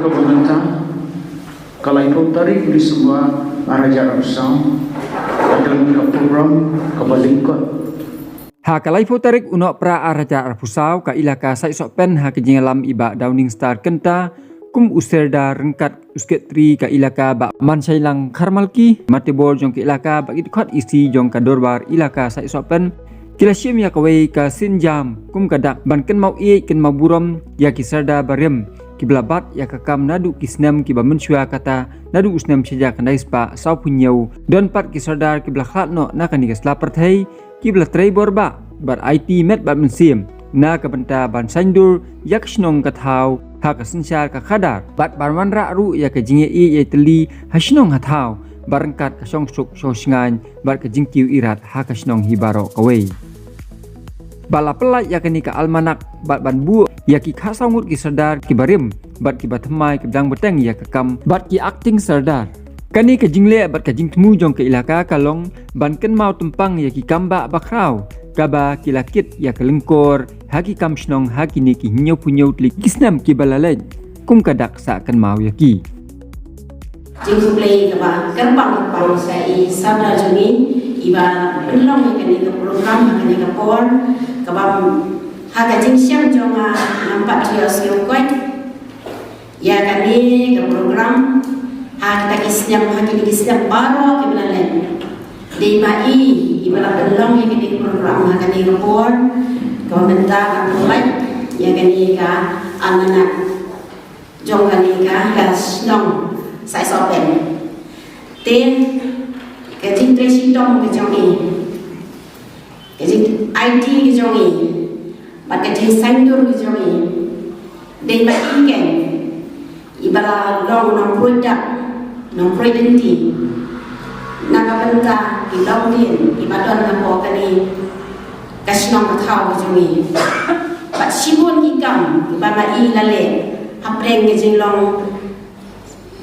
ke pemerintah kalau itu tarik di sebuah araja besar dan ke program kebalingkot Hakalai tarik unok pra araja arpusau ka ilaka sai sok pen ha kejingalam iba Downing Star kenta kum userda rengkat usketri ka ilaka ba mansailang karmalki matebor jong ke ilaka ba itkot isi jong ka dorbar ilaka sai sok pen kila syim ya kawai ka sinjam kum kadak ban ken mau ie ken mau buram ya kisarda barem kiblabat ya kakam nadu kisnem kiba mensyua kata nadu usnem saja kandai spa sau punyau don pat kisardar kibla khatno na kanigas lapar thai kibla trai borba bar IT met ba mensim na ka benta ban sandur ya kisnong kathau ha ka sinsyar ka khadar bat barman ra ru ya ka jinge i ye teli hasnong hathau barangkat ka song suk so singan bar ka jingkiu irat ha ka snong hibaro kawai bala pelai ya kani ka almanak bat ban bu ya ki khasangut ki sardar ki barim bat ki bathmai ki dang beteng ya ka kam bat ki acting sardar kani ka jingle bat ka jingtmu jong ka ilaka kalong ban ken mau tempang ya ki kamba bakrau kaba ki lakit ya ka lengkor haki kam snong haki ni ki nyau punyau tli kisnam ki balalej kum kadak sa kan mau ya ki jing play kaba kerbang pang sai sabda jungi iba belong kani ka program kani ka por kaba haga jing siam jonga nampak dia sio koi ya kani ka program haga kisnyam haki kisnyam baro ke belalen di mai iba belong kani program kani ka por kaba benta ka mulai ya kani ka anak jong kani ka gas nong sai so pen ten cái chính trị sinh động cái trong này cái chính IT cái trong này và cái chính sinh đô cái trong này đây là ý kiến ibarat long nong product nong identity naga benda cái long din ibarat nong bỏ cái này cái sinh động thao cái trong này và simun cái cam ibarat ý là lệ hấp reng cái chính long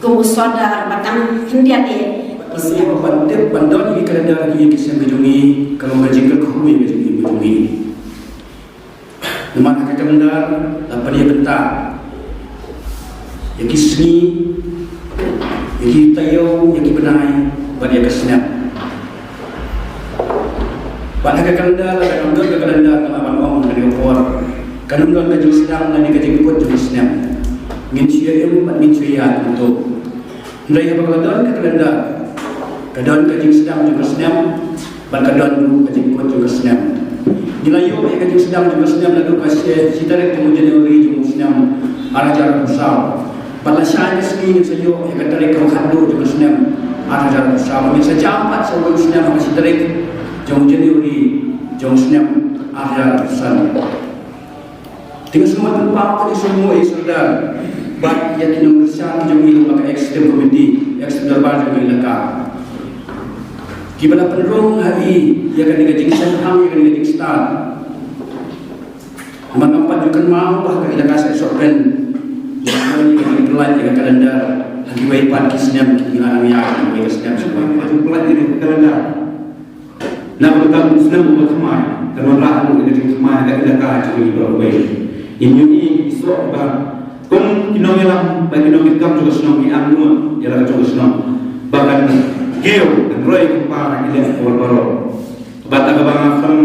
cùng soda batang hendia deh Isinya bandep bandon ini kerana lagi kisah kejungi kalau menjengkel khui kejungi. Nama kakak benda apa dia bentar. Yang kisni, yang tayo, yang benai, bagi kesnap. Pada kakak benda lah kalau kakak benda nama abang dari opor. Kalau benda kejung sedang nanti kejung ikut kejung snap. Mincuya yang mincuya untuk. Mereka berkata kakak benda. Kadon kajing sedang juga senam, ban kadon dulu kajing kuat juga senam. Jilayo ya kajing sedang juga senam lalu kasih sitarek kemudian ori juga senam arah jalan besar. Balasan kesini sayo ya katarek kau juga senam arah jalan besar. Mungkin saja empat sahaja senam masih tarik kemudian ori juga senam arah jalan besar. Tinggal semua tempat tadi semua saudara. Bat ya tinang bersama jauh hilang pakai ekstrem komedi, ekstrem darbar jauh hilang. Gimana penerung hari yang akan digajing saham, yang akan digajing star. Mengampat juga mau bah kita kasih sopen. Yang akan dipelan dengan kalender. Lagi waipan kisnya hilang yang bagi kisnya semua. Itu pelan ini kalender. Nak bertemu Muslim buat semai. Kalau lah untuk digajing semai, tak ada kah cuma berway. Ini isok bah. Kung kinong yang bagi kinong kita juga senang diambil, ialah juga senang. Bahkan Geo dan Roy kumpara ini awal-awal. Bata kabang afam,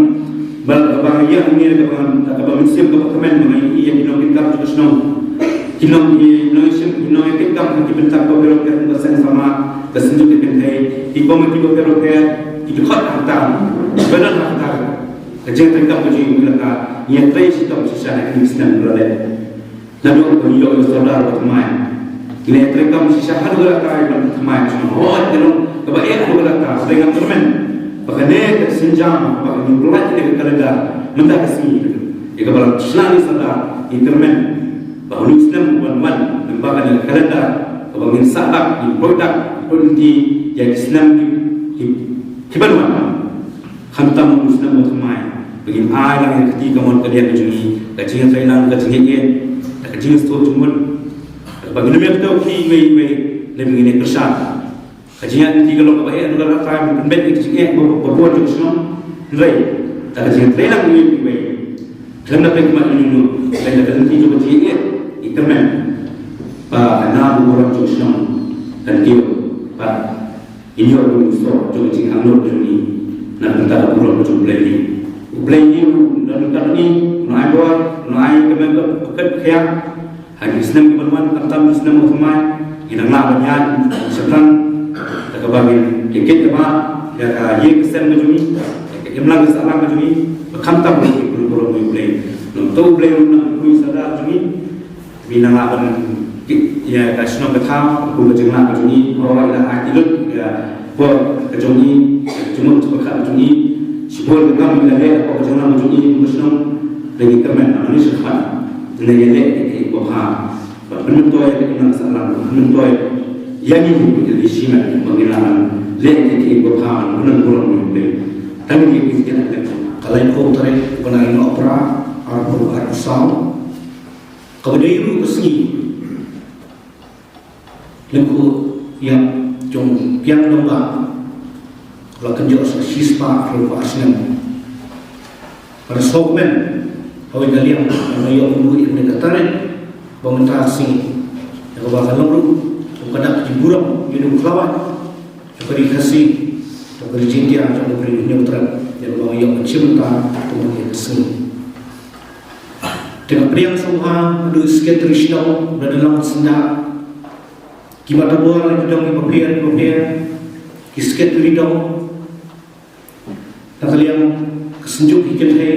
kabang yang ini kabang musim kabang kemen mengenai yang kinong kita juga senang. Kinong yang kita mesti bentak kabel yang bersen sama kesenjuk dipentai. Ibu mesti kabel yang dikhot hantam, benar hantam. Kerja kita mesti melakukan yang terus kita mesti sana ini sedang berada. Lalu beliau saudara berteman. Ini mereka mesti sahar berlatar berteman. Oh, dalam kebaik berlatar dengan teman. Bagaimana senjam, bagaimana pelat ini kerja mendak sini. Jika balang Islam saudara intermen, bahawa Islam wan dan bagaimana kerja, bagaimana sahabat di produk produksi yang Islam kibaluan. Hantam Islam berteman. Bagaimana ayat yang ketika mohon kalian menjadi kajian Thailand kajian jenis tu cuma bagi mereka tahu lebih ini kesan. Kajian tiga lokal bayar negara kaya penbet kajian berbuat juga semua lay. Kajian Thailand lebih baik. Dalam dapat kemat ini lain dapat nanti juga kajian intermen. kan kio Pak inyo dulu so jom cing anglo juni na tentara pulau jom play ni dan tentara ni naik bawah naik ke bawah bekat kaya hari Islam kebetulan tentang Islam Muhammad inang lah banyak sekarang tak kebagi kekit apa ya ka ye kesen majumi imlang kesalah majumi berkantam pulau play nonton play nonton kui sadar jumi binang lah ya kasih nama kau, aku berjumpa dengan ini orang yang ada hidup ya, buat kejuni, cuma cepat kejuni, sibuk dengan milah aku berjumpa dengan ini muslim lagi kemen, ini sehat, lagi lagi boha, menentuai kita salam, menentuai yang ini jadi siapa mengilakan, lagi boha, menentuai mulai, tapi dia tidak kalau itu tarik penaik opera, arbu sal, kemudian itu kesini. Lengku yang jom piang lomba kalau kerja sispa rupa asnam pada sokmen hawi kalian yang dulu yang dikatakan pemerintah asing yang bakal lembru kepada hiburan hidup kelawat juga dikasih juga dicintia juga diberi nyutran yang bawa yang mencipta kemudian kesini dengan priang semua ada sikit risau berada dalam sendak Kibat tabur lagi dong ibapian kisket ridong nak liang kesenjuk ikan hai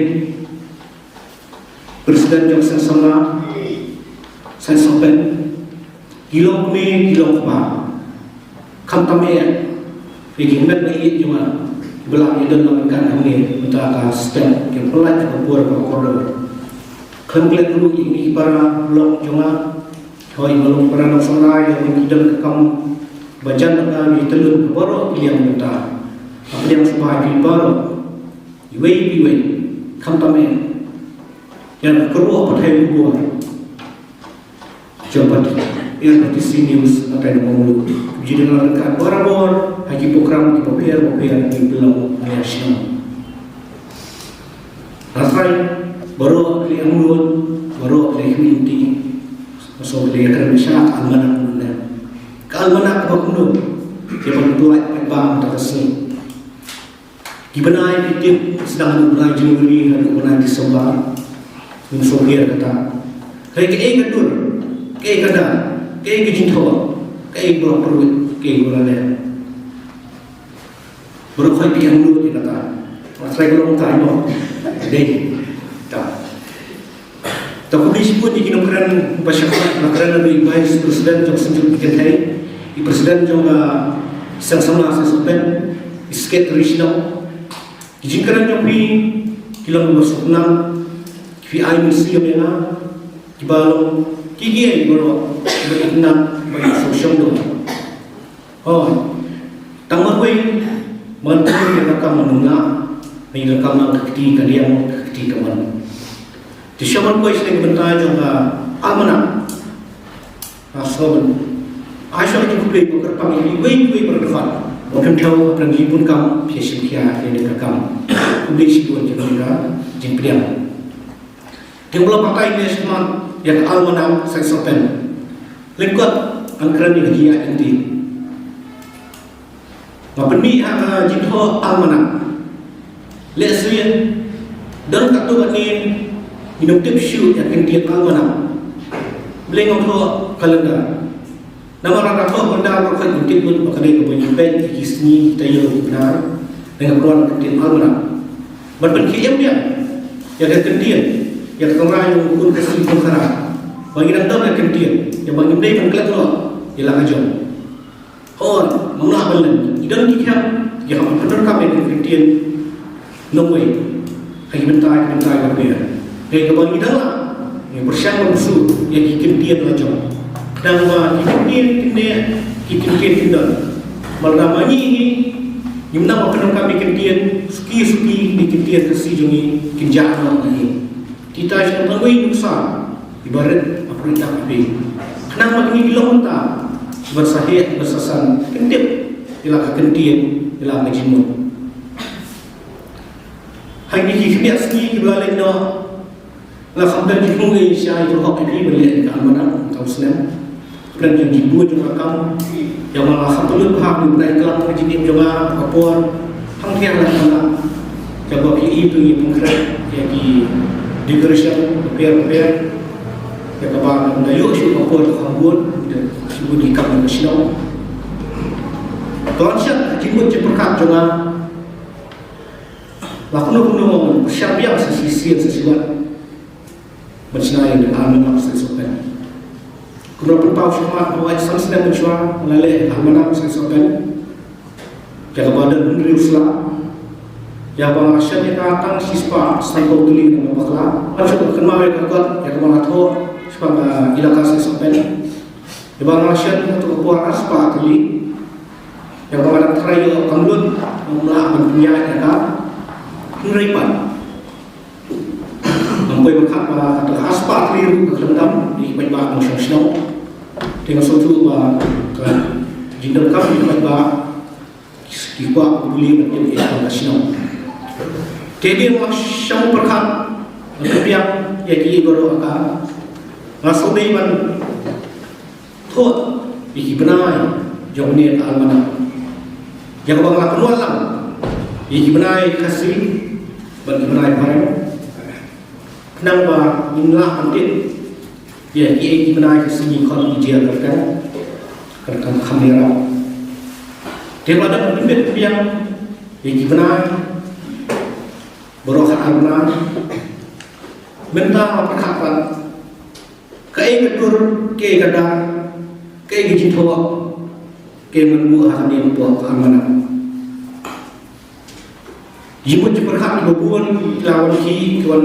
presiden jok sama saya sampai kilo apa kam tamai bikin bet lagi cuma belakang dan langkan ini minta atas step yang pelat tabur koridor kembali dulu ini para blok cuma Hoi belum pernah nasional yang kita kamu baca dengan di telur baru yang minta apa yang sebagai baru iway kam tamen yang keruh pakai buah coba yang di sini atau yang mau jadi dengan dekat baru lagi program di papier di belum nasional rasai baru yang mulut baru yang inti so dia akan bisa almanak bunda almanak apa kuno dia berdoa kepada tak kesini gimana itu sedang belajar juri dan belajar di sebelah musuh dia kata kayak gadur kayak kada kayak kejintawa kayak berapa perut kayak berada berapa yang dulu dia kata masalah kalau tak ada deh tak tapi disebut di kinokeran masyarakat makanan lebih baik presiden jauh senjata bikin hari di presiden jauh sama sesuatu isket regional izinkan jauh pi kilang bersuknam fi air museum yang di balong kiki baru berenam bagi sosial dong tanggal gue mantan yang akan menunggu meninggalkan ketika dia ketika mana di zaman kau istri bentar juga almanak, asal asal itu beli bukan pamili, beli berdekat, bukan tahu apa yang pun kamu biasa yang dekat kamu, beli siapa juga jempian. Yang belum pakai ini semua yang almanak saya sopen, lengkap anggaran ini lagi yang inti. Apa ni jempo almanak, lesbian, dan tak tahu ni. Minum tipsu yang dia almanak beli ngomong kalender nama rata benda berkat mungkin pun pakai kebanyakan pen kisni tayo benar dengan peruan kemudian almanak berbentuk dia yang kemudian yang orang yang pun kasih perkara bagi datang yang kemudian yang bagi dia mengkelat lo ialah ajar mengalah belen dan kita yang benar kami kemudian nomoi hai bentai berbeda Kaya kabang idala, yang bersama musuh yang ikin dia belajar. Dan ikin dia tidak. Malamanya ini, yang nama kenal kami ikin dia, suki ikin dia kasih jungi ikin jahat ini. Kita akan mengawai besar, ibarat apa yang tak habis. Kenapa ini bilang tak bersahih bersasan kendip, ialah kekentian, ialah kejimut. Hari ini kita sendiri belalai dah. Alhamdulillah di rumah Isya itu hak ini beliau ke almanak kaum Islam. dan yang dibuat juga kamu yang malah satu paham mereka menjadi jemaah kapor hang tiang lah coba itu konkret yang di Gresik biar ya kabar dayu sih kapor kabut sebut di kampung Sino tuan siap jemput cepat juga lakukan persiapan sesuatu bersenai dengan alam sesuatu Kuna pun semangat bahwa Islam sedang mencuat melalui almanak sesuatu jaga badan Unri Usla yang pengasyat yang akan siswa sampul tuli dan membakla macam kenal mereka kuat yang mengatur sebagai ilaka sesuatu yang pengasyat untuk kepuasan aspa tuli yang mengadak terayu kamlut memulak mempunyai yang meneripan Nampai berkat pada aspa tuli berkendam di baik-baik nasional dengan suatu jindal kami baik-baik dibuat beli menjadi nasional. Jadi macam berkat yang yaitu baru akan masuk dengan thot dibenai jauhnya almanak yang bangla penualang dibenai kasih bagi benai barang kenapa inilah penting ya ia dibenai kasih kalau dijalankan kerana kamera daripada pemimpin yang dibenai berokat almanak mentah perkataan keingatan keingatan keingatan tua keingatan hati yang buat almanak jemput perkat berbuan lawan ki kawan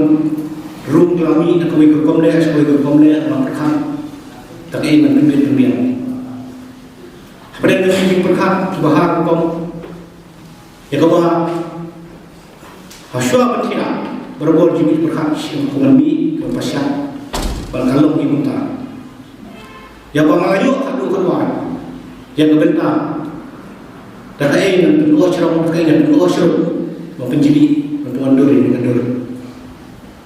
rum kami nak kami berkomle sebagai berkomle perkat tak ingin pemimpin pada dengan perkat bahar kom ya kau Hasyua berkira berbuat jimit berkat yang kami kepasang balkalong di muta. Yang pengayu kadu keluar, yang kebentar. Dakai yang kedua cerong, dakai yang kedua cerong, mempenjili, mempendur ini kendur.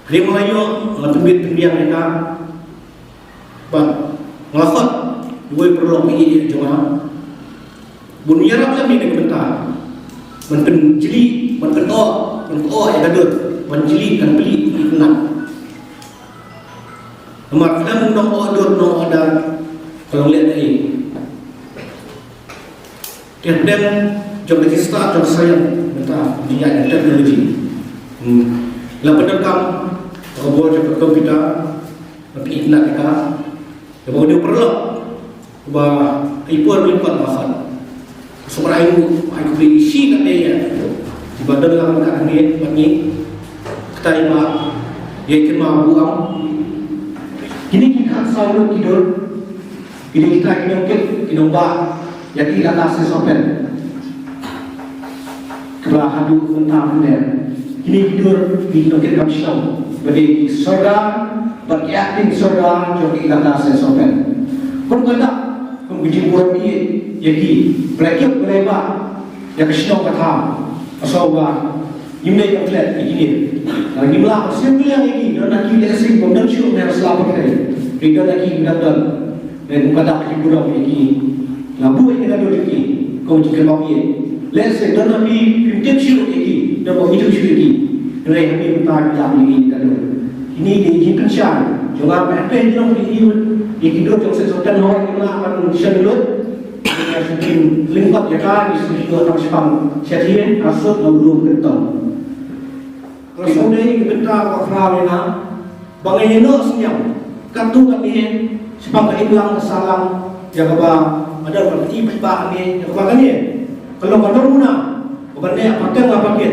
Hari mengayu mengatubit pendiam mereka, ban melakot dua perlu ini cuma bunuh yarap lagi dengan kebentar, mempenjili, mempentor. Untuk yang gaduh, menjeli dan beli kenal. Nomor enam nong order nong order kalau lihat ini. Kemudian jom kita start jom sayang minta dia teknologi. Lalu pendekam robot jom komputer, tapi internet kita. Yang dia perlu bahwa ipuan lipat makan. Semua ayu beli isi kat dia. Di badan dalam keadaan ni bagi kita ima dia kena buang kini kita selalu tidur kini kita kena bah jadi kata sesopen kelah hadu mentah benar kini tidur di kita kamsau bagi surga bagi akting surga jadi kata sesopen pun kata pembiji buat ni jadi berakhir berlebar yang kesenong kata asawa imlek atlet ini lagi melah sembilan ini dan lagi lesing membenci mereka selamat hari tidak lagi datang dan pada hiburan ini labu ini ada lagi kau jika mahu lesing dan lagi intensi ini dan begitu ini mereka ini bertahan ini kan ini diizinkan siapa jangan apa yang ini hidup yang sesuatu orang yang akan diselut mungkin lingkup ya kan isu orang Jepang jadi asal lalu bertemu kalau sudah ini bentar waktu na bangai no senyum kartu kami Jepang kami bilang salam ya kaba ada orang ibu bah ni ya kaba ni kalau kau muna bukan ni apa tengah pakai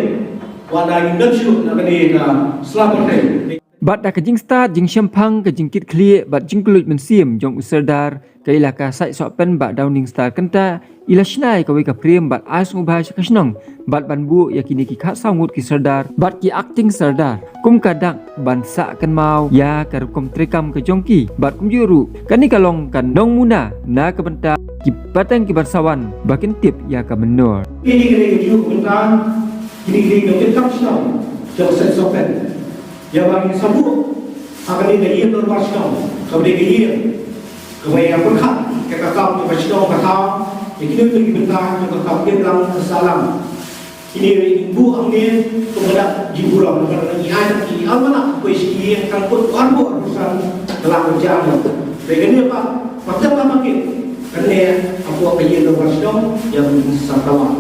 wadah Indonesia nak ni selamat hari Bat dah kejing start jing syampang kejing kit clear bat jing kulit mensim jong userdar ke ilaka sai sopen bat downing star kenta ila shnai kawe ka prem bat ais ngubah kasnong bat banbu yakini ki khat sangut ki serdar bat ki acting serdar kum kadang ban sa kan mau ya kar kum trekam ke jongki bat kum juru kani kalong kan dong muna na ke benta ki batang ki barsawan bakin tip ya ka menor ini ju bentar ini kita kasnong jong sai sopen yang bagi sabuk akan dikira bermasam kemudian dikira kemudian berkat kau coba sidong kau, ini bagi bentar coba kau bilang salam. Ini ibu angin kepada jiburan kerana ia ini amanah puisi yang kan pun warbo urusan telah berjalan. Begini apa? Macam apa makin? Kerana aku pergi ke Barcelona yang satawa.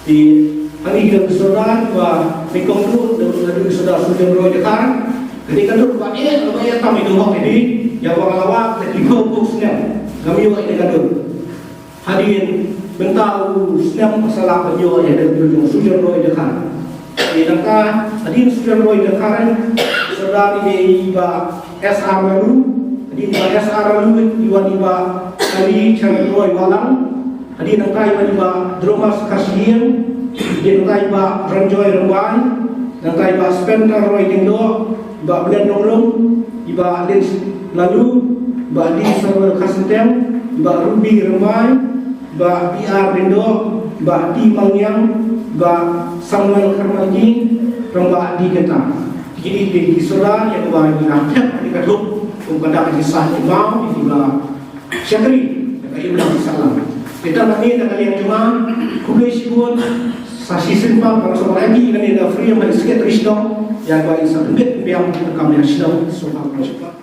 Di hari kita bersaudara bahwa mekong tu dari saudara sudah berojakar. Ketika tu buat ini, kalau ia kami dua ini yang orang lawak ketika buksnya kami juga ini kado. Hadirin bentau senang masalah penjual yang ada di Sudan Roy Dakar. Di Dakar, tadi Sudan Roy Dakar, saudara ini iba SR lalu, tadi iba SR lalu, iba kali Chandra Roy Walang, tadi Dakar iba Dromas Kasian, di Dakar iba Ranjoy Rambai, Dakar iba Spender Roy Dindo, iba Belen Nonglong, iba Lins lalu, iba di Sarwar Kasentem, iba Ruby Rambai, ba PR Dindo, ba di Mangyang, ba Samuel Karmaji, ba di Getang. Jadi di Sola yang ba di Rakyat di Kaduk, kepada kisah Imam di ba Syakri, yang bilang salam. Kita lagi dengan yang cuma kuliah sibun, sasi simpang para sama lagi dengan yang free yang sikit Krishna yang ba isa bit biang kami Krishna soal project.